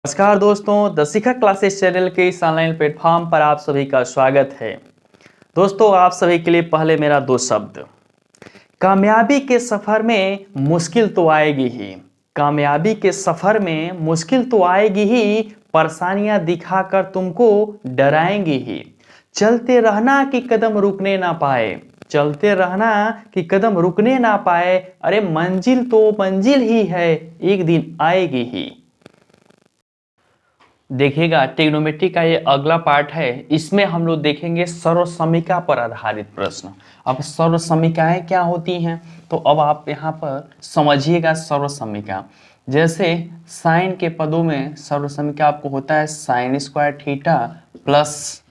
नमस्कार दोस्तों, the Shikha classes channel के इस ऑनलाइन प्लेटफॉर्म पर आप सभी का स्वागत है। दोस्तों, आप सभी के लिए पहले मेरा दो शब्द। कामयाबी के सफर में मुश्किल तो आएगी ही, कामयाबी के सफर में मुश्किल तो आएगी ही, परेशानियां दिखाकर तुमको डराएंगी ही। चलते रहना कि कदम रुकने ना पाए, चलते रहना कि कदम रुकने ना पाए, अरे मंजिल तो मंजिल ही है, एक दिन आएगी ही। देखिएगा, ट्रिग्नोमेट्री का ये अगला पार्ट है। इसमें हम लोग देखेंगे सर्वसमीका पर आधारित प्रश्न। अब सर्वसमीकाएं क्या होती हैं, तो अब आप यहाँ पर समझिएगा। सर्वसमीका जैसे साइन के पदों में सर्वसमीका आपको होता है sine square theta plus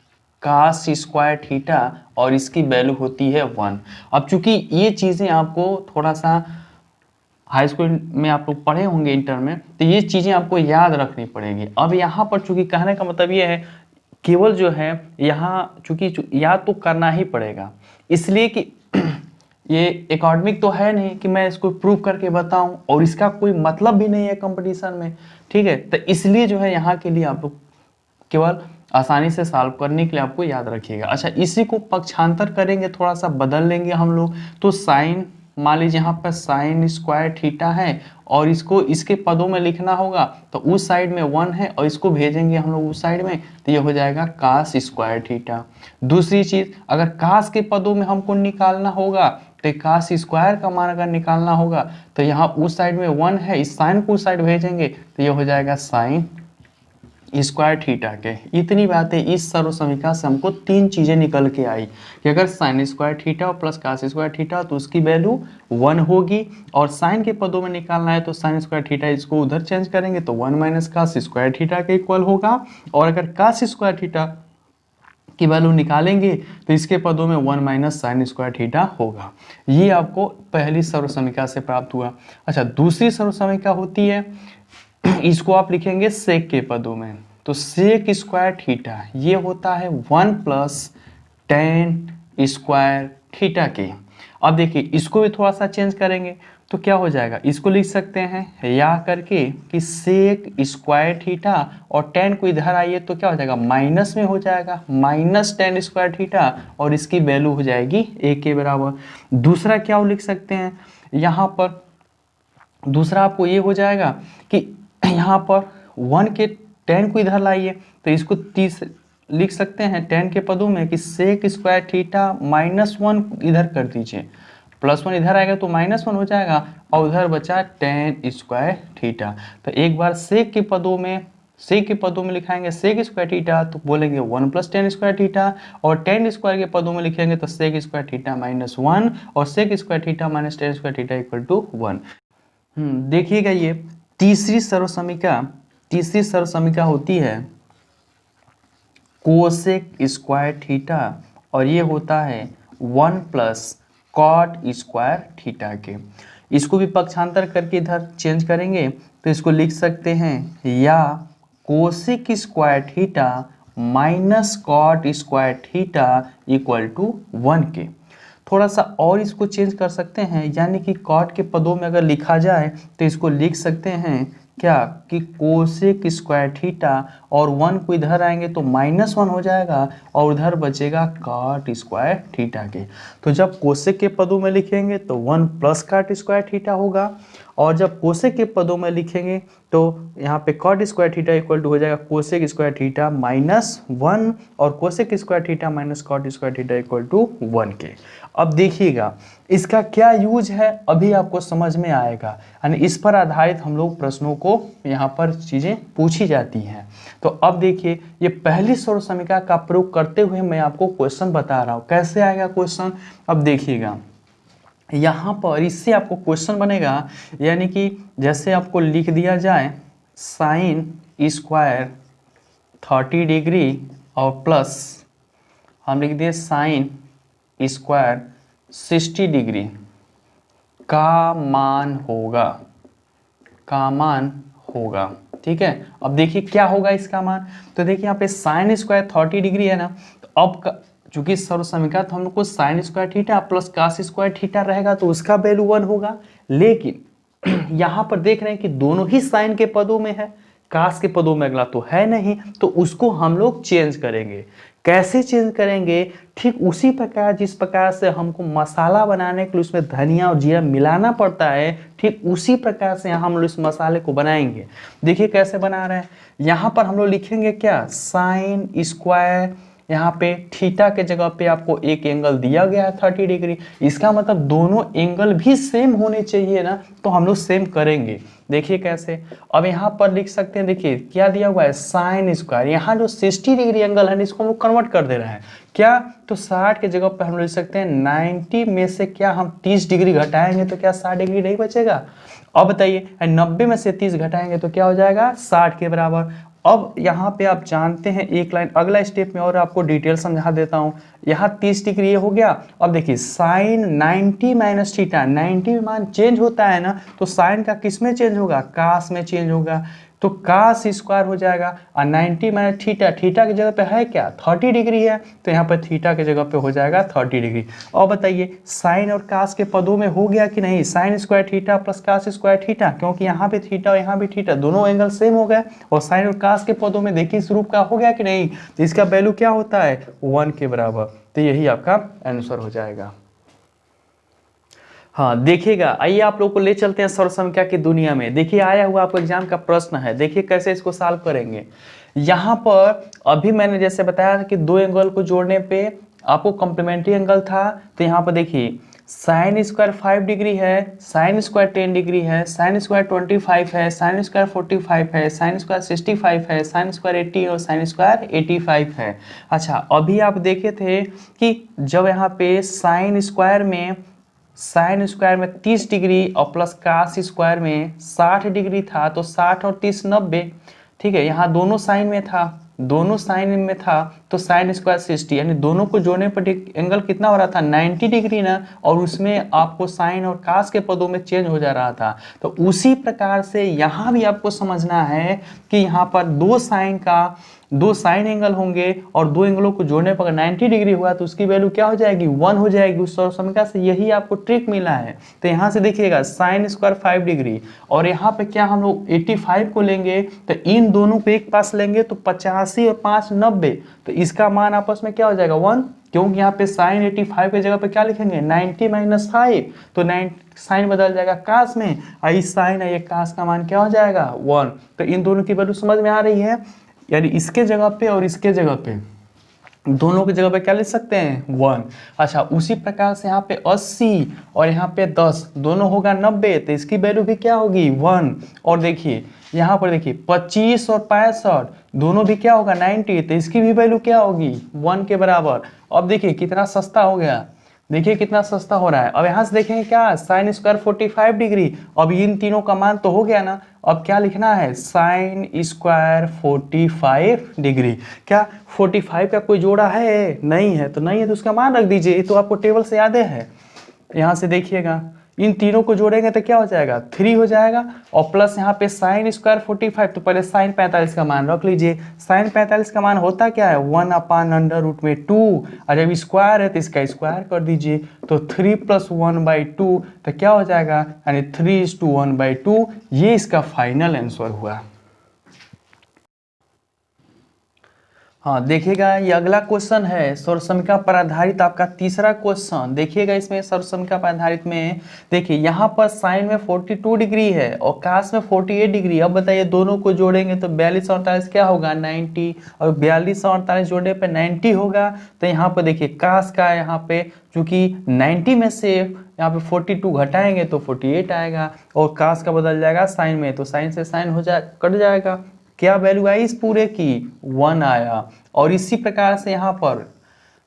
cos square theta, और इसकी वैल्यू होती है 1। अब चूंकि ये चीज़ें आपको थोड़ा सा हाई स्कूल में आप लोग पढ़े होंगे, इंटर में, तो ये चीज़ें आपको याद रखनी पड़ेगी। अब यहाँ पर चूंकि कहने का मतलब ये है, केवल जो है यहाँ चूंकि याद तो करना ही पड़ेगा, इसलिए कि ये एकेडमिक तो है नहीं कि मैं इसको प्रूव करके बताऊं, और इसका कोई मतलब भी नहीं है कंपटीशन में, ठीक है। तो इसलिए जो है यहाँ के लिए आप लोग केवल आसानी से सॉल्व करने के लिए आपको याद रखिएगा। अच्छा, इसी को पक्षांतर करेंगे, थोड़ा सा बदल लेंगे हम लोग। तो साइन, मान लीजिए यहाँ पर साइन स्क्वायर थीटा है, और इसको इसके पदों में लिखना होगा, तो उस साइड में 1 है और इसको भेजेंगे हम लोग उस साइड में, तो ये हो जाएगा कास स्क्वायर थीटा। दूसरी चीज, अगर कास के पदों में हमको निकालना होगा, तो कास स्क्वायर का मान अगर निकालना होगा, तो यहाँ उस साइड में 1 है, इस साइन को उस साइड भेजेंगे, तो ये हो जाएगा साइन स्क्वायर थीटा के। इतनी बातें इस सर्वसमीका से हमको 3 चीजें निकल के आई कि अगर sine square theta plus cos square theta, तो उसकी वैल्यू 1 होगी, और साइन के पदों में निकालना है तो साइन स्क्वायर थीटा इसको उधर चेंज करेंगे तो 1 माइनस कास स्क्वायर थीटा के इक्वल होगा, और अगर कास स्क्वायर थीटा की वैल्यू निकालेंगे तो इसके पदों में 1 माइनस साइन स्क्वायर थीटा होगा। ये आपको पहली सर्वसमीका से प्राप्त हुआ। अच्छा, दूसरी सर्वसमीका होती है, इसको आप लिखेंगे सेक के पदों में, तो सेक स्क्वायर थीटा ये होता है 1 प्लस टेन स्क्वायर थीटा के। अब देखिए, इसको भी थोड़ा सा चेंज करेंगे तो क्या हो जाएगा, इसको लिख सकते हैं या करके कि सेक स्क्वायर थीटा, और टेन को इधर आइए तो क्या हो जाएगा, माइनस में हो जाएगा, माइनस टेन स्क्वायर थीटा, और इसकी वैल्यू हो जाएगी 1 के बराबर। दूसरा क्या लिख सकते हैं, यहाँ पर दूसरा आपको ये हो जाएगा कि यहाँ पर 1 के 10 को इधर लाइए, तो इसको 30 लिख सकते हैं 10 के पदों में कि सेक स्क्वायर थीटा -1 इधर कर दीजिए, +1 इधर आएगा तो -1 हो जाएगा, और उधर बचा 10 स्क्वायर थीटा। तो एक बार सेक के पदों में लिखाएंगे सेक स्क्वायर थीटा, तो बोलेंगे 1 प्लस 10 स्क्वायर थीटा, और 10 स्क्वायर के पदों में लिखेंगे तो सेक स्क्वायर थीटा -1, और sec square theta minus 10 square theta equal to 1। देखिएगा, ये तीसरी सर्वसमीका होती है कोसेक स्क्वायर थीटा, और ये होता है 1 प्लस कॉट स्क्वायर थीटा के। इसको भी पक्षांतर करके इधर चेंज करेंगे तो इसको लिख सकते हैं या cosec square theta minus cot square theta equal to 1 के। थोड़ा सा और इसको चेंज कर सकते हैं, यानी कि कॉट के पदों में अगर लिखा जाए तो इसको लिख सकते हैं क्या कि कोसेक स्क्वायर थीटा, और 1 को इधर आएंगे तो -1 हो जाएगा, और उधर बचेगा कॉट स्क्वायर थीटा के। तो जब कोसेक के पदों में लिखेंगे तो 1 प्लस कॉट स्क्वायर थीटा होगा, और जब कोसेक के पदों में लिखेंगे तो यहाँ पे cot square theta equal to हो जाएगा कोसेक स्क्वायर थीटा -1, और cosec square theta minus cot square theta equal to 1 के। अब देखिएगा, इसका क्या यूज है अभी आपको समझ में आएगा, यानी इस पर आधारित हम लोग प्रश्नों को यहाँ पर चीज़ें पूछी जाती हैं। तो अब देखिए, ये पहली सर्वसमीका का प्रयोग करते हुए मैं आपको क्वेश्चन बता रहा हूँ, कैसे आएगा क्वेश्चन। अब देखिएगा, यहाँ पर इससे आपको क्वेश्चन बनेगा, यानी कि जैसे आपको लिख दिया जाए साइन स्क्वायर 30 डिग्री और प्लस हम लिख दिए साइन स्क्वायर 60 डिग्री का मान होगा, ठीक है। अब देखिए क्या होगा इसका मान, तो देखिए यहाँ पे साइन स्क्वायर 30 डिग्री है ना, तो अब चूंकि सर्वसमीका तो हम लोग को sine square theta plus cos square theta रहेगा, तो उसका वैल्यू 1 होगा। लेकिन यहाँ पर देख रहे हैं कि दोनों ही साइन के पदों में है, काश के पदों में अगला तो है नहीं, तो उसको हम लोग चेंज करेंगे। कैसे चेंज करेंगे? ठीक उसी प्रकार जिस प्रकार से हमको मसाला बनाने के लिए उसमें धनिया और जीरा मिलाना पड़ता है, ठीक उसी प्रकार से यहाँ हम लोग इस मसाले को बनाएंगे। देखिए कैसे बना रहे हैं। यहाँ पर हम लोग लिखेंगे क्या, साइन स्क्वायर, यहाँ पे थीटा के जगह पे आपको एक एंगल दिया गया है 30 डिग्री। इसका मतलब दोनों एंगल भी सेम होने चाहिए ना, तो हम लोग सेम करेंगे। देखिए कैसे, अब यहाँ पर लिख सकते हैं, देखिए क्या दिया हुआ है, साइन स्क्वायर। यहाँ जो 60 डिग्री एंगल है इसको हम लोग कन्वर्ट कर दे रहे हैं क्या, तो 60 के जगह पे हम लिख सकते हैं 90 में से क्या हम 30 डिग्री घटाएंगे तो क्या 60 डिग्री नहीं बचेगा। अब बताइए 90 में से 30 घटाएंगे तो क्या हो जाएगा, 60 के बराबर। अब यहाँ पे आप जानते हैं एक लाइन अगला स्टेप में और आपको डिटेल समझा देता हूँ। यहाँ 30 डिग्री ये हो गया। अब देखिए साइन 90 माइनस थीटा, 90 में मान चेंज होता है ना, तो साइन का किस में चेंज होगा, कास में चेंज होगा, तो कास स्क्वायर हो जाएगा। और 90 माइनस थीटा, थीटा की जगह पे है क्या 30 डिग्री है, तो यहाँ पर थीटा की जगह पे हो जाएगा 30 डिग्री। और बताइए साइन और कास के पदों में हो गया कि नहीं, sine square theta plus cos square theta, क्योंकि यहाँ पे थीटा और यहाँ भी थीटा, दोनों एंगल सेम हो गए। और साइन और कास के पदों में देखिए इस रूप का हो गया कि नहीं, तो इसका वैल्यू क्या होता है 1 के बराबर। तो यही आपका आंसर हो जाएगा। हाँ देखिएगा, आइए आप लोग को ले चलते हैं सर्वसंख्या की दुनिया में। देखिए आया हुआ आपको एग्जाम का प्रश्न है, देखिए कैसे इसको सॉल्व करेंगे। यहाँ पर अभी मैंने जैसे बताया था कि दो एंगल को जोड़ने पे आपको कॉम्प्लीमेंट्री एंगल था, तो यहाँ पर देखिए साइन स्क्वायर 5 डिग्री है, साइन स्क्वायर 10 डिग्री है, साइन स्क्वायर 25 है, साइन स्क्वायर 45 है, साइन स्क्वायर 65 है, साइन स्क्वायर 80 और साइन स्क्वायर 85 है। अच्छा अभी आप देखे थे कि जब यहाँ पे साइन स्क्वायर में 30 डिग्री और प्लस कास स्क्वायर में 60 डिग्री था, तो 60 और 30 90, ठीक है। यहाँ दोनों साइन में था, दोनों साइन में था, तो साइन स्क्वायर 60, यानी दोनों को जोड़ने पर एंगल कितना हो रहा था 90 डिग्री ना, और उसमें आपको साइन और कास के पदों में चेंज हो जा रहा था। तो उसी प्रकार से यहाँ भी आपको समझना है कि यहाँ पर दो साइन एंगल होंगे और दो एंगलों को जोड़ने पर 90 डिग्री हुआ तो उसकी वैल्यू क्या हो जाएगी 1 हो जाएगी। उस सर्वसंख्या से यही आपको ट्रिक मिला है। तो यहाँ से देखिएगा साइन स्क्वायर 5 डिग्री और यहाँ पे क्या हम लोग 85 को लेंगे, तो इन दोनों को एक पास लेंगे तो 85 और 5 90, तो इसका मान आपस में क्या हो जाएगा 1, क्योंकि यहाँ पे साइन 85 की जगह पे क्या लिखेंगे 90 माइनस 5, तो साइन बदल जाएगा कास में, और इस साइन है ये कास का मान क्या हो जाएगा 1। तो इन दोनों की वैल्यू समझ में आ रही है, यानी इसके जगह पे और इसके जगह पे दोनों की जगह पे क्या लिख सकते हैं 1। अच्छा उसी प्रकार से यहाँ पे 80 और यहाँ पे 10 दोनों होगा 90, तो इसकी वैल्यू भी क्या होगी 1। और देखिए यहाँ पर देखिए 25 और 65 दोनों भी क्या होगा 90, तो इसकी भी वैल्यू क्या होगी 1 के बराबर। अब देखिए कितना सस्ता हो गया, देखिए कितना सस्ता हो रहा है। अब यहाँ से देखेंगे क्या साइन स्क्वायर 45 डिग्री, अब इन तीनों का मान तो हो गया ना, अब क्या लिखना है साइन स्क्वायर 45 डिग्री। क्या 45 का कोई जोड़ा है, नहीं है, तो नहीं है तो उसका मान रख दीजिए, ये तो आपको टेबल से याद है। यहाँ से देखिएगा इन तीनों को जोड़ेंगे तो क्या हो जाएगा 3 हो जाएगा, और प्लस यहाँ पे साइन स्क्वायर 45, तो पहले साइन 45 का मान रख लीजिए। साइन 45 का मान होता क्या है 1/√2, और जब स्क्वायर है तो इसका स्क्वायर कर दीजिए, तो 3 + 1/2, तो क्या हो जाएगा यानी 3:1/2। ये इसका फाइनल आंसर हुआ। हाँ देखिएगा ये अगला क्वेश्चन है सर्वसंख्या पर आधारित आपका तीसरा क्वेश्चन। देखिएगा इसमें सर्वसंख्या पर आधारित में देखिए यहाँ पर साइन में 42 डिग्री है और कास में 48 डिग्री। अब बताइए दोनों को जोड़ेंगे तो 42 और 48 क्या होगा 90, और 42 और 48 जोड़ने पे 90 होगा। तो यहाँ पर देखिए कास का यहाँ पे चूंकि 90 में से यहाँ पे 42 घटाएंगे तो 48 आएगा, और कास का बदल जाएगा साइन में, तो साइन से साइन हो जाए कट जाएगा। क्या वैल्यू आई इस पूरे की 1 आया। और इसी प्रकार से यहाँ पर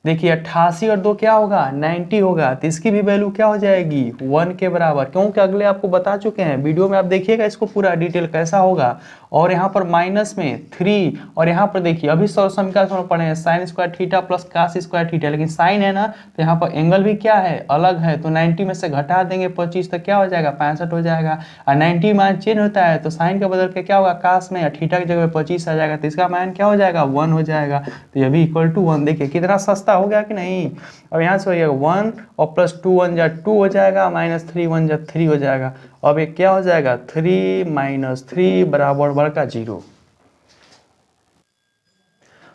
देखिए 88 और 2 क्या होगा 90 होगा, तो इसकी भी वैल्यू क्या हो जाएगी 1 के बराबर, क्योंकि अगले आपको बता चुके हैं वीडियो में, आप देखिएगा इसको पूरा डिटेल कैसा होगा। और यहाँ पर माइनस में 3, और यहाँ पर देखिए अभी सर्वसंख्या में पढ़े हैं sine square theta plus cos square theta, लेकिन साइन है ना तो यहाँ पर एंगल भी क्या है अलग है, तो 90 में से घटा देंगे 25 तो क्या हो जाएगा 65 हो जाएगा। और 90 मान चेंज होता है तो साइन का बदल के क्या होगा कास में, थीटा की जगह 25 आ जाएगा, तो इसका मान क्या हो जाएगा 1 हो जाएगा। तो ये भी = 1। देखिए कितना सस्ता हो गया कि नहीं। अब यहाँ से हो जाएगा 1 और प्लस 2 1 जा 2 हो जाएगा, माइनस 3 1 जा 3 हो जाएगा। अब ये क्या हो जाएगा 3 - 3 = नंबर का 0।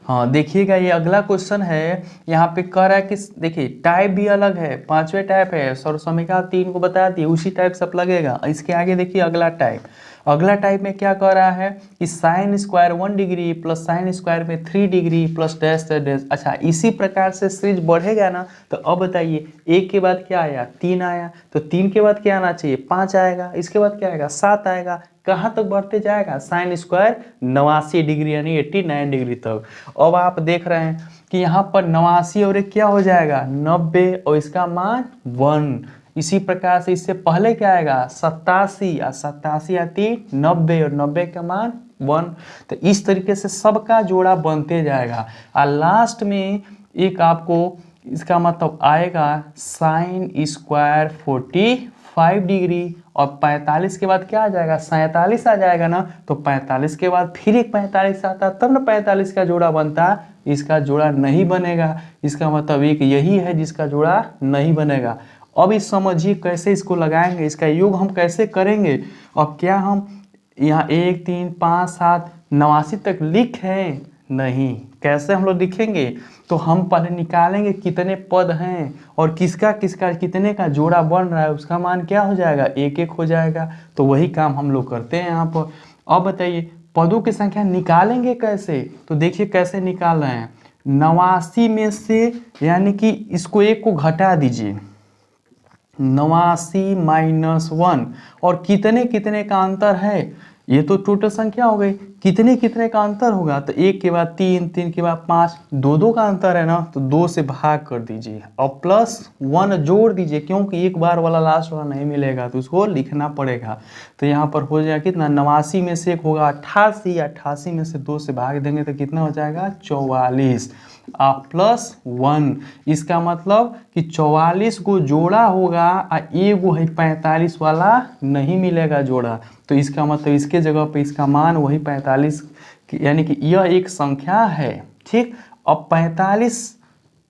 हाँ देखिएगा, ये अगला क्वेश्चन है। यहाँ पे कह रहा है कि देखिए टाइप भी अलग है, 5वें टाइप है, सर्वसमिका 3 को बता दिए, उसी टाइप सब लगेगा। इसके आगे देखिए अगला टाइप। अगला टाइप में क्या कह रहा है कि sine square 1 degree plus sine square में 3 डिग्री प्लस डैश डैश। अच्छा, इसी प्रकार से सीरीज बढ़ेगा ना, तो अब बताइए 1 के बाद क्या आया, 3 आया, तो 3 के बाद क्या आना चाहिए, 5 आएगा, इसके बाद क्या आएगा, 7 आएगा। कहाँ तक बढ़ते जाएगा, साइन स्क्वायर 89 डिग्री यानी 89 डिग्री तक। अब आप देख रहे हैं कि यहाँ पर 89 और एक क्या हो जाएगा, 90, और इसका मान 1। इसी प्रकार से इससे पहले क्या आएगा, 87, और 87 आती 90, और 90 का मान 1। तो इस तरीके से सबका जोड़ा बनते जाएगा, और लास्ट में एक आपको इसका मतलब आएगा साइन स्क्वायर 45 डिग्री, और 45 के बाद क्या आ जाएगा, 47 आ जाएगा ना। तो 45 के बाद फिर एक 45 आता, तब ना 45 का जोड़ा बनता। इसका जोड़ा नहीं बनेगा, इसका मतलब एक यही है जिसका जोड़ा नहीं बनेगा। अब इस समझिए कैसे इसको लगाएंगे, इसका योग हम कैसे करेंगे। अब क्या हम यहाँ 1 3 5 7 89 तक लिखें, नहीं, कैसे हम लोग लिखेंगे, तो हम पहले निकालेंगे कितने पद हैं और किसका किसका कितने का जोड़ा बन रहा है, उसका मान क्या हो जाएगा, 1 1 हो जाएगा। तो वही काम हम लोग करते हैं यहाँ पर। अब बताइए पदों की संख्या निकालेंगे कैसे, तो देखिए कैसे निकाल रहे हैं। 89 में से यानी कि इसको 1 को घटा दीजिए, 89 माइनस 1, और कितने कितने का अंतर है, ये तो टोटल संख्या हो गई, कितने कितने का अंतर होगा, तो 1 के बाद 3, 3 के बाद 5, 2 2 का अंतर है ना, तो 2 से भाग कर दीजिए और प्लस 1 जोड़ दीजिए, क्योंकि एक बार वाला लास्ट वाला नहीं मिलेगा तो उसको लिखना पड़ेगा। तो यहाँ पर हो जाएगा कितना, 89 में से एक होगा 88, 88 में से 2 से भाग देंगे तो कितना हो जाएगा, 44, प्लस 1। इसका मतलब कि 44 को जोड़ा होगा और एगो है 45 वाला नहीं मिलेगा जोड़ा, तो इसका मतलब इसके जगह पे इसका मान वही 45, यानी कि यह एक संख्या है। ठीक, अब 45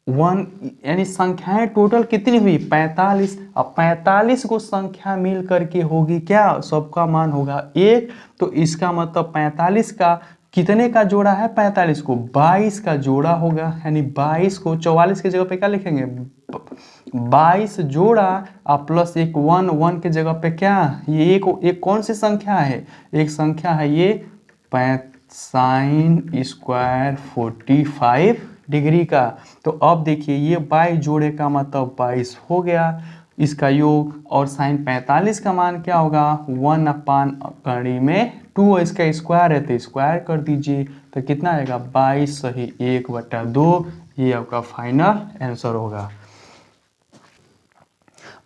1 यानी संख्याएं टोटल कितनी हुई, 45। अब 45 को संख्या मिल करके होगी क्या, सबका मान होगा 1। तो इसका मतलब 45 का कितने का जोड़ा है, 45 को 22 का जोड़ा होगा, यानी 22 को 44 की जगह पे क्या लिखेंगे, 22 जोड़ा और प्लस एक 1, 1 के जगह पे क्या, ये एक कौन सी संख्या है, एक संख्या है ये साइन स्क्वायर 45 डिग्री का। तो अब देखिए ये 22 जोड़े का मतलब 22 हो गया इसका योग, और साइन 45 का मान क्या होगा, 1 अपान कड़ी में 2, इसका स्क्वायर है तो स्क्वायर कर दीजिए, तो कितना आएगा 22 सही 1/2। ये आपका फाइनल आंसर होगा।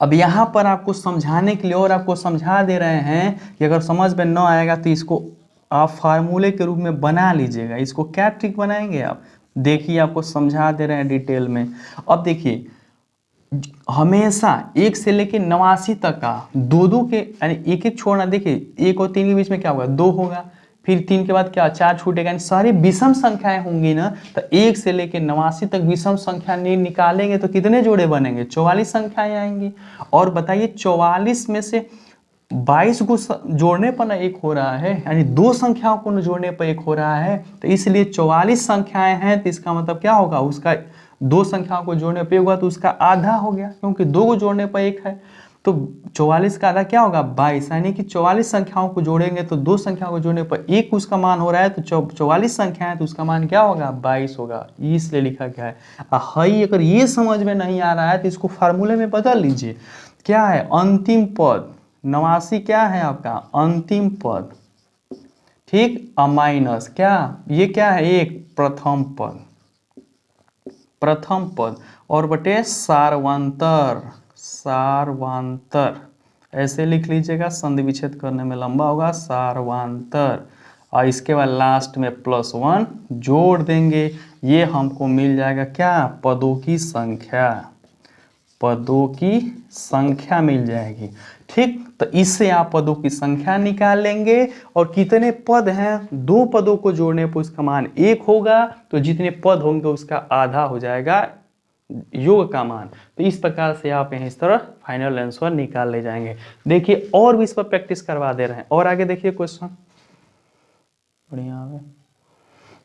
अब यहाँ पर आपको समझाने के लिए और आपको समझा दे रहे हैं कि अगर समझ में न आएगा तो इसको आप फार्मूले के रूप में बना लीजिएगा। इसको क्या ट्रिक बनाएंगे आप, देखिए आपको समझा दे रहे हैं डिटेल में। अब देखिए हमेशा 1 से लेके 89 तक का 2 2 के यानी 1 1 छोड़ना, देखिए 1 और 3 के बीच में क्या होगा, 2 होगा, फिर 3 के बाद क्या 4 छूटेगा, यानी सारी विषम संख्याएं होंगी ना। तो 1 से लेके 89 तक विषम संख्या निकालेंगे तो कितने जोड़े बनेंगे, 44 संख्याएं आएंगी। और बताइए 44 में से 22 को जोड़ने पर ना 1 हो रहा है, यानी 2 संख्याओं को जोड़ने पर 1 हो रहा है, तो इसलिए 44 संख्याएं हैं, तो इसका मतलब क्या होगा, उसका 2 संख्याओं को जोड़ने पर हुआ तो उसका आधा हो गया, क्योंकि 2 को जोड़ने पर 1 है। तो 44 का आधा क्या होगा, 22, यानी कि 44 संख्याओं को जोड़ेंगे तो 2 संख्याओं को जोड़ने पर 1 उसका मान हो रहा है, तो 44 संख्याएं तो उसका मान क्या होगा, 22 होगा, इसलिए लिखा गया है। हाई अगर ये समझ में नहीं आ रहा है तो इसको फार्मूले में बदल लीजिए। क्या है, अंतिम पद 89 क्या है आपका अंतिम पद, ठीक, माइनस क्या, ये क्या है, एक प्रथम पद, प्रथम पद, और बटे सार्वंतर, सार्वंतर ऐसे लिख लीजिएगा, संधि विच्छेद करने में लंबा होगा, सार्वंतर, और इसके बाद लास्ट में +1 जोड़ देंगे, ये हमको मिल जाएगा क्या, पदों की संख्या, पदों की संख्या मिल जाएगी। ठीक, तो इससे आप पदों की संख्या निकाल लेंगे, और कितने पद हैं, 2 पदों को जोड़ने पर उसका मान 1 होगा, तो जितने पद होंगे उसका आधा हो जाएगा योग का मान। तो इस प्रकार से आप इस तरह फाइनल आंसर निकाल ले जाएंगे। देखिए और भी इस पर प्रैक्टिस करवा दे रहे हैं, और आगे देखिए क्वेश्चन, बढ़िया आ गया।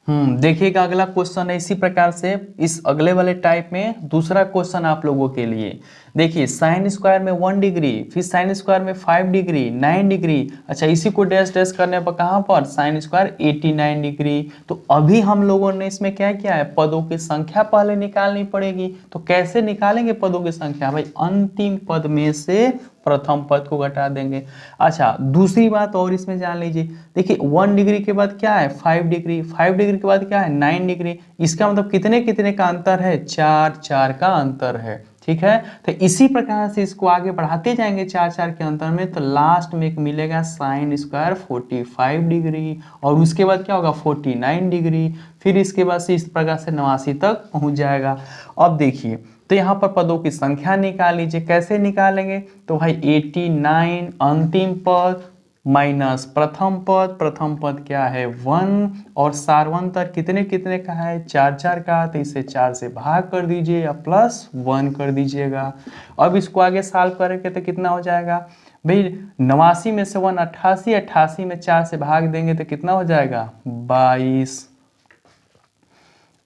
देखिएगा अगला क्वेश्चन है इसी प्रकार से। इस अगले वाले टाइप में दूसरा क्वेश्चन आप लोगों के लिए देखिए, साइन स्क्वायर में 1 डिग्री, फिर साइन स्क्वायर में 5 डिग्री, 9 डिग्री। अच्छा, इसी को डैश डैश करने पर कहाँ पर साइन स्क्वायर 89 डिग्री। तो अभी हम लोगों ने इसमें क्या किया है, पदों की संख्या पहले निकालनी पड़ेगी। तो कैसे निकालेंगे पदों की संख्या, भाई अंतिम पद में से प्रथम पद को घटा देंगे। अच्छा, दूसरी बात और इसमें जान लीजिए, देखिए 1 डिग्री के बाद क्या है 5 डिग्री, 5 डिग्री के बाद क्या है 9 डिग्री। इसका मतलब कितने कितने का अंतर है, 4 4 का अंतर है। ठीक है, तो इसी प्रकार से इसको आगे बढ़ाते जाएंगे 4 4 के अंतर में, तो लास्ट में एक मिलेगा साइन स्क्वायर 45 डिग्री, और उसके बाद क्या होगा 49 डिग्री, फिर इसके बाद से इस प्रकार से 89 तक पहुंच जाएगा। अब देखिए, तो यहाँ पर पदों की संख्या निकाल लीजिए। कैसे निकालेंगे, तो भाई 89 अंतिम पद माइनस प्रथम पद, प्रथम पद क्या है 1, और सार्वंतर कितने कितने का है 4 4 का, तो इसे 4 से भाग कर दीजिए या प्लस 1 कर दीजिएगा। अब इसको आगे सॉल्व करेंगे तो कितना हो जाएगा भाई, 89 में से 1 88, 88 में 4 से भाग देंगे तो कितना हो जाएगा 22,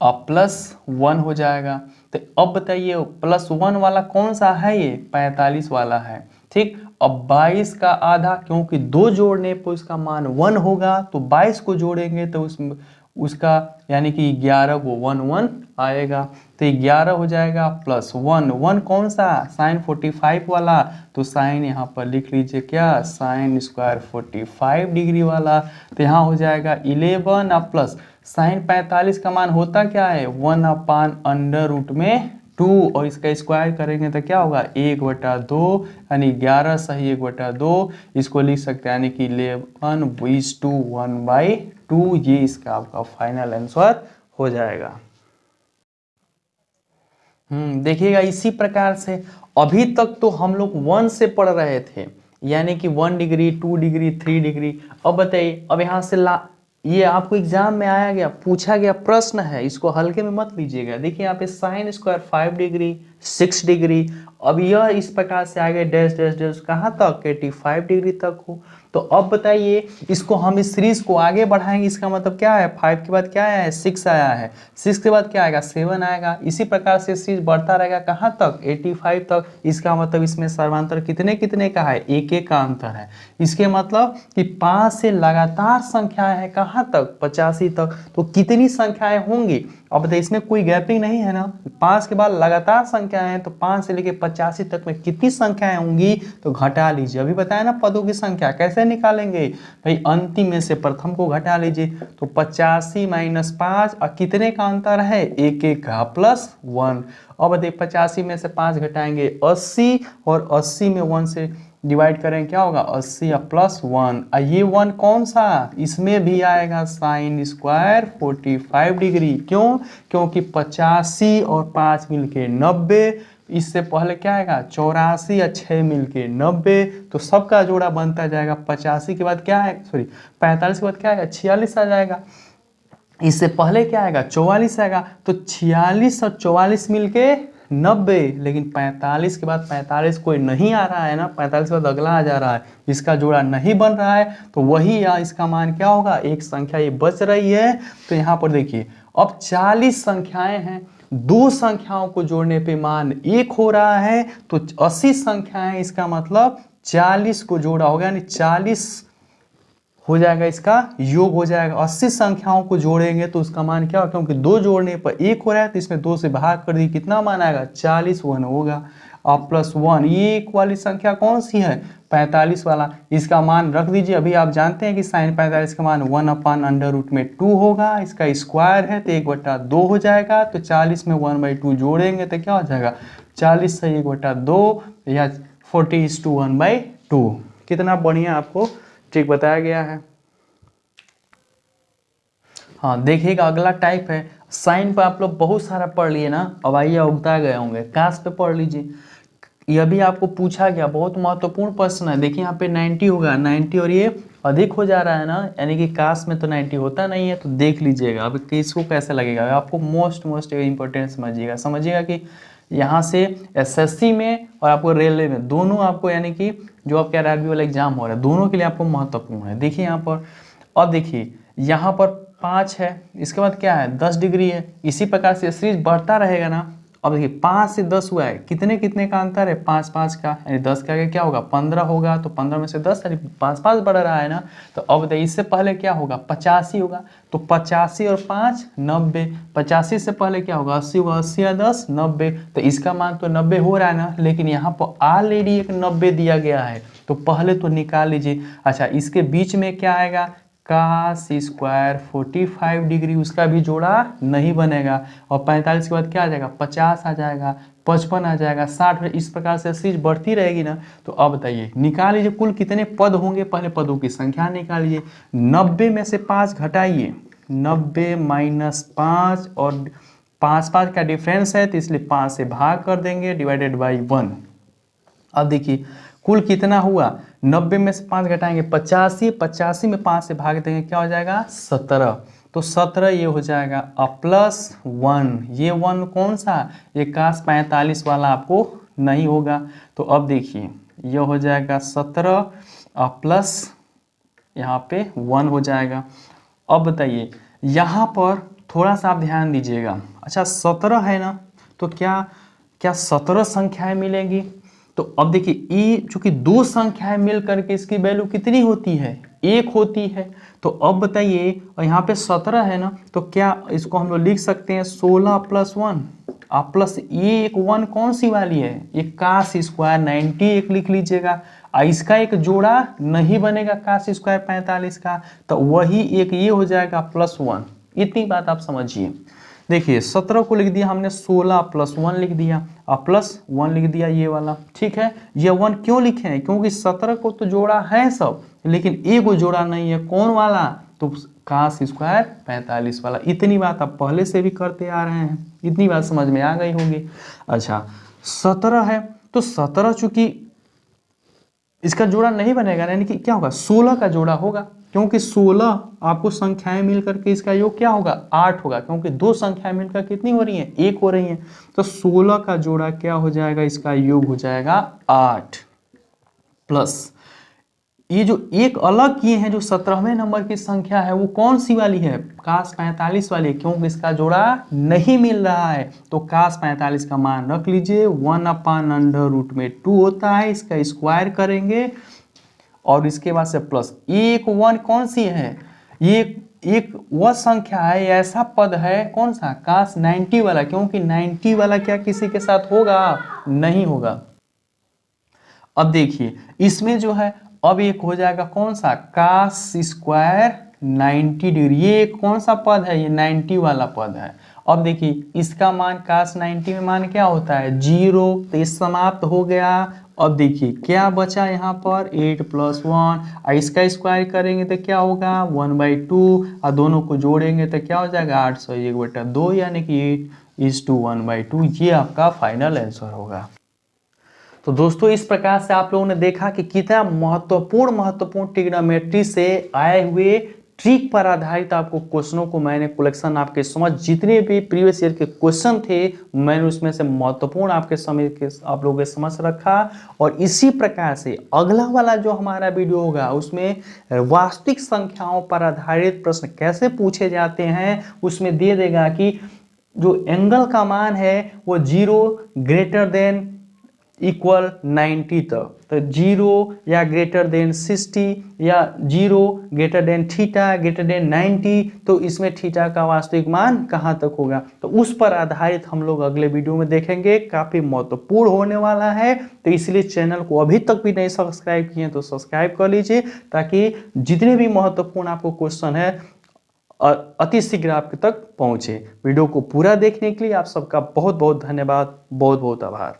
अब प्लस 1 हो जाएगा। तो अब बताइए प्लस 1 वाला कौन सा है, ये 45 वाला है। ठीक, अब 22 का आधा, क्योंकि 2 जोड़ने पर उसका मान 1 होगा, तो 22 को जोड़ेंगे तो उसका यानी कि 11 को 1 1 आएगा, तो 11 हो जाएगा प्लस 1 1 कौन सा साइन 45 वाला, तो साइन यहाँ पर लिख लीजिए क्या साइन स्क्वायर 45 डिग्री वाला, तो यहाँ हो जाएगा 11 और प्लस साइन 45 का मान होता क्या है 1/√2, और इसका स्क्वायर करेंगे तो क्या होगा 1/2, यानी 11 सही 1/2, इसको लिख सकते हैं यानी कि 11/1/2, ये इसका आपका फाइनल आंसर हो जाएगा। देखिएगा इसी प्रकार से अभी तक तो हम लोग 1 से पढ़ रहे थे, यानी कि 1 डिग्री 2 डिग्री 3 डिग्री। अब बताइए, अब यहाँ से ये आपको एग्जाम में आया गया पूछा गया प्रश्न है, इसको हल्के में मत लीजिएगा। देखिए यहाँ पे साइन स्क्वायर 5 डिग्री 6 डिग्री, अब यह इस प्रकार से आगे डैश डैश डैश कहाँ तक 85 डिग्री तक हो। तो अब बताइए इसको हम इस सीरीज को आगे बढ़ाएंगे, इसका मतलब क्या है 5 के बाद क्या आया है 6 आया है, 6 के बाद क्या आएगा 7 आएगा, इसी प्रकार से सीरीज बढ़ता रहेगा कहाँ तक 85 तक। इसका मतलब इसमें सर्वांतर कितने कितने का है 1 1 का अंतर है। इसके मतलब कि 5 से लगातार संख्याएं हैं कहाँ तक 85 तक, तो कितनी संख्याएं होंगी। अब बताइए इसमें कोई गैपिंग नहीं है ना, 5 के बाद लगातार संख्याएं हैं, तो 5 से लेके 85 तक में कितनी संख्याएं होंगी, तो घटा लीजिए। अभी बताया ना पदों की संख्या कैसे निकालेंगे, भाई अंतिम में से प्रथम को घटा लीजिए, तो 85 माइनस 5, और कितने का अंतर है 1 1 का प्लस 1। अब बताइए 85 में से 5 घटाएंगे 80, और 80 में 1 से डिवाइड करें क्या होगा 80 प्लस 1, ये 1 कौन सा इसमें भी आएगा साइन स्क्वायर 45 डिग्री। क्यों, क्योंकि 85 और 5 मिलके 90, इससे पहले क्या आएगा 84 और 6 मिलके 90, तो सबका जोड़ा बनता जाएगा 85 के बाद क्या है 45 के बाद क्या आएगा 46 आ जाएगा, इससे पहले क्या आएगा 44 आएगा, तो 46 और 44 मिलके 90, लेकिन 45 के बाद 45 कोई नहीं आ रहा है ना, 45 के बाद अगला आ जा रहा है, इसका जोड़ा नहीं बन रहा है, तो वही या इसका मान क्या होगा एक संख्या ये बच रही है। तो यहाँ पर देखिए अब 40 संख्याएं हैं, 2 संख्याओं को जोड़ने पे मान 1 हो रहा है, तो 80 संख्याएं, इसका मतलब 40 को जोड़ा होगा यानी 40 हो जाएगा, इसका योग हो जाएगा। 80 संख्याओं को जोड़ेंगे तो उसका मान क्या होगा, क्योंकि 2 जोड़ने पर 1 हो रहा है, तो इसमें 2 से भाग कर दी कितना मान आएगा 40 1 होगा, और प्लस 1, ये 1 वाली संख्या कौन सी है 45 वाला, इसका मान रख दीजिए। अभी आप जानते हैं कि साइन 45 का मान 1/√2 होगा, इसका स्क्वायर है तो 1/2 हो जाएगा, तो 40 में 1/2 जोड़ेंगे तो क्या हो जाएगा 40 से 1/2 या 40:1/2। कितना बढ़िया आपको ठीक बताया गया है। हाँ देखिएगा अगला टाइप है, साइन पे आप लोग बहुत सारा पढ़ लिए ना, अब आइए उगता गए होंगे, कास पे पढ़ लीजिए। यह भी आपको पूछा गया, बहुत महत्वपूर्ण प्रश्न है। देखिए यहाँ पे 90 होगा, 90 और ये अधिक हो जा रहा है ना, यानी कि कास में तो 90 होता नहीं है, तो देख लीजिएगा अब इसको कैसे लगेगा। आपको मोस्ट इम्पोर्टेंट समझिएगा कि यहाँ से एसएससी में और आपको रेलवे में दोनों आपको, यानी कि जो आपका आरआरबी वाला एग्जाम हो रहा है दोनों के लिए आपको महत्वपूर्ण है। देखिए यहाँ पर, अब देखिए यहाँ पर 5 है, इसके बाद क्या है 10 डिग्री है। इसी प्रकार से सीरीज बढ़ता रहेगा ना। अब देखिए 5 से 10 हुआ है, कितने कितने का अंतर है, 5 5 का, यानी 10 का क्या होगा 15 होगा, तो 15 में से 10 यानी 5 5 बढ़ रहा है ना। तो अब देखिए इससे पहले क्या होगा 85 होगा, तो 85 और 5 90, 85 से पहले क्या होगा 80 होगा, 80 या 10 90, तो इसका मान तो 90 हो रहा है ना, लेकिन यहाँ पर ऑलरेडी एक 90 दिया गया है, तो पहले तो निकाल लीजिए। अच्छा इसके बीच में क्या आएगा cos स्क्वायर 45 डिग्री, उसका भी जोड़ा नहीं bनेगा। और 45 के बाद क्या आ जाएगा 50 आ जाएगा, 55 आ जाएगा, 60, इस प्रकार से सीरीज बढ़ती रहेगी ना। तो अब बताइए निकाल लीजिए कुल कितने पद होंगे, पहले पदों की संख्या निकाल लीजिए। 90 में से 5 घटाइए, 90 माइनस 5, और 5 5 का डिफरेंस है तो इसलिए 5 से भाग कर देंगे, डिवाइडेड बाई 1। अब देखिए कुल कितना हुआ, 90 में से 5 घटाएंगे 85, 85 में 5 से भाग देंगे क्या हो जाएगा 17, तो 17 ये हो जाएगा प्लस 1, ये 1 कौन सा, ये cos 45 वाला आपको नहीं होगा। तो अब देखिए ये हो जाएगा 17 प्लस यहाँ पे 1 हो जाएगा। अब बताइए यहाँ पर थोड़ा सा आप ध्यान दीजिएगा। अच्छा 17 है ना, तो क्या 17 संख्याएं मिलेंगी, तो अब देखिए ये चूंकि दो संख्याएं मिल करके इसकी वैल्यू कितनी होती है 1 होती है। तो अब बताइए और यहाँ पे 17 है ना, तो क्या इसको हम लोग लिख सकते हैं 16 प्लस 1, प्लस ये एक 1 कौन सी वाली है, ये cos स्क्वायर 90 एक लिख लीजिएगा। इसका एक जोड़ा नहीं बनेगा cos स्क्वायर 45 का, तो वही एक ये हो जाएगा प्लस 1। इतनी बात आप समझिए। देखिए 17 को लिख दिया हमने, 16 प्लस 1 लिख दिया, और प्लस 1 लिख दिया ये वाला, ठीक है। ये 1 क्यों लिखे हैं, क्योंकि 17 को तो जोड़ा है सब, लेकिन एक को जोड़ा नहीं है, कौन वाला, तो cos स्क्वायर 45 वाला। इतनी बात आप पहले से भी करते आ रहे हैं, इतनी बात समझ में आ गई होगी। अच्छा 17 है, तो 17 चूंकि इसका जोड़ा नहीं बनेगा, यानी कि क्या होगा 16 का जोड़ा होगा, क्योंकि 16 आपको संख्याएं मिलकर के इसका योग क्या होगा 8 होगा, क्योंकि दो संख्याएं मिलकर कितनी हो रही हैं 1 हो रही हैं। तो 16 का जोड़ा क्या हो जाएगा, इसका योग हो जाएगा 8, प्लस ये जो एक अलग किए हैं जो 17वें नंबर की संख्या है वो कौन सी वाली है, cos 45 वाली, क्योंकि इसका जोड़ा नहीं मिल रहा है। तो cos 45 का मान रख लीजिए, 1/√2 होता है, इसका स्क्वायर करेंगे और इसके बाद से प्लस एक 1 कौन सी है, ये एक वह संख्या है, ऐसा पद है कौन सा cos 90 वाला, क्योंकि 90 वाला क्या किसी के साथ होगा, नहीं होगा। अब देखिए इसमें जो है अब एक हो जाएगा कौन सा cos स्क्वायर 90 डिग्री, ये कौन सा पद है, ये 90 वाला पद है। अब देखिए इसका मान cos 90 में मान क्या होता है 0, तो ये समाप्त हो गया। अब देखिए क्या बचा यहाँ पर 8 + 1, इसका स्क्वायर करेंगे तो क्या होगा 1/2, और दोनों को जोड़ेंगे तो क्या हो जाएगा 801/2, यानी कि 8:1/2, ये आपका फाइनल आंसर होगा। तो दोस्तों इस प्रकार से आप लोगों ने देखा कि कितना महत्वपूर्ण ट्रिग्नोमेट्री से आए हुए ट्रिक पर आधारित आपको क्वेश्चनों को मैंने कलेक्शन आपके समझ जितने भी प्रीवियस ईयर के क्वेश्चन थे मैंने उसमें से महत्वपूर्ण आपके समय के आप लोगों के समझ रखा। और इसी प्रकार से अगला वाला जो हमारा वीडियो होगा उसमें वास्तविक संख्याओं पर आधारित प्रश्न कैसे पूछे जाते हैं, उसमें दे देगा कि जो एंगल का मान है वो 0 ग्रेटर देन इक्वल 90 तक, तो 0 या ग्रेटर देन 60 या 0 greater than theta greater than 90, तो इसमें थीटा का वास्तविक मान कहाँ तक होगा, तो उस पर आधारित हम लोग अगले वीडियो में देखेंगे। काफ़ी महत्वपूर्ण होने वाला है, तो इसलिए चैनल को अभी तक भी नहीं सब्सक्राइब किए तो सब्सक्राइब कर लीजिए, ताकि जितने भी महत्वपूर्ण आपको क्वेश्चन है अति शीघ्र आपके तक पहुँचे। वीडियो को पूरा देखने के लिए आप सबका बहुत बहुत धन्यवाद, बहुत बहुत आभार।